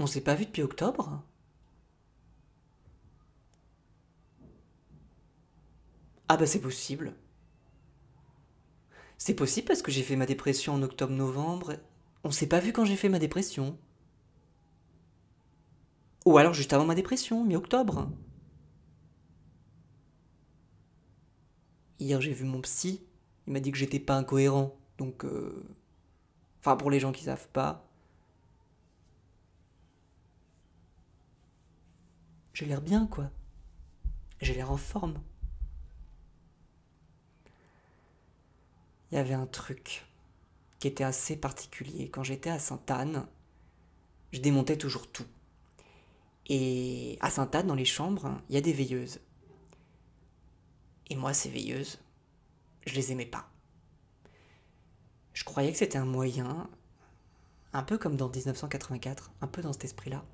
On s'est pas vu depuis octobre? Ah bah c'est possible. C'est possible parce que j'ai fait ma dépression en octobre-novembre. On s'est pas vu quand j'ai fait ma dépression. Ou alors juste avant ma dépression, mi-octobre. Hier j'ai vu mon psy. Il m'a dit que j'étais pas incohérent. Donc enfin pour les gens qui savent pas, j'ai l'air bien quoi. J'ai l'air en forme. Il y avait un truc qui était assez particulier. Quand j'étais à Sainte-Anne, je démontais toujours tout. Et à Sainte-Anne, dans les chambres, il y a des veilleuses. Et moi, ces veilleuses, je les aimais pas. Je croyais que c'était un moyen, un peu comme dans 1984, un peu dans cet esprit-là.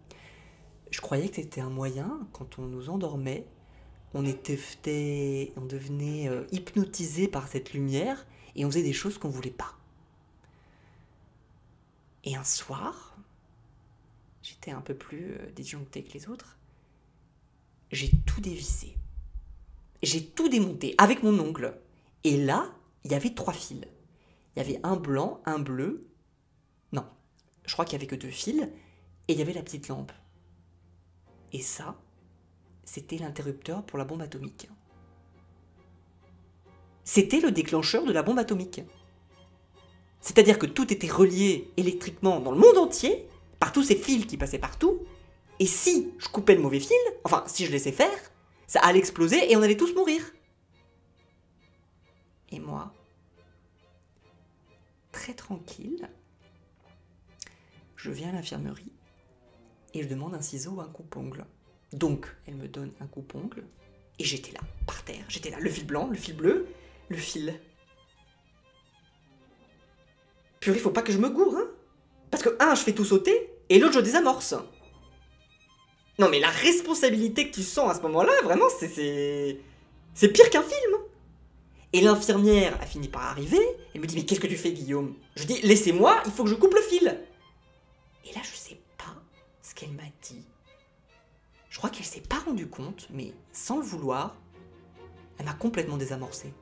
Je croyais que c'était un moyen, quand on nous endormait, on devenait hypnotisé par cette lumière et on faisait des choses qu'on voulait pas. Et un soir, j'étais un peu plus disjoncté que les autres, j'ai tout dévissé. J'ai tout démonté avec mon ongle. Et là, il y avait 3 fils. Il y avait un blanc, un bleu. Non, je crois qu'il y avait que 2 fils. Et il y avait la petite lampe. Et ça, c'était l'interrupteur pour la bombe atomique. C'était le déclencheur de la bombe atomique. C'est-à-dire que tout était relié électriquement dans le monde entier, par tous ces fils qui passaient partout. Et si je coupais le mauvais fil, enfin si je laissais faire, ça allait exploser et on allait tous mourir. Et moi, très tranquille, je viens à l'infirmerie et je demande un ciseau ou un coupe-ongle. Donc, elle me donne un coupe-ongle et j'étais là, par terre. J'étais là, le fil blanc, le fil bleu, le fil. Purée, faut pas que je me gourre, hein. Parce que un, je fais tout sauter et l'autre, je désamorce. Non mais la responsabilité que tu sens à ce moment-là, vraiment, c'est pire qu'un film. Et l'infirmière a fini par arriver, elle me dit « Mais qu'est-ce que tu fais, Guillaume ?» Je dis « Laissez-moi, il faut que je coupe le fil. » Et là, je sais pas ce qu'elle m'a dit. Je crois qu'elle s'est pas rendue compte, mais sans le vouloir, elle m'a complètement désamorcé.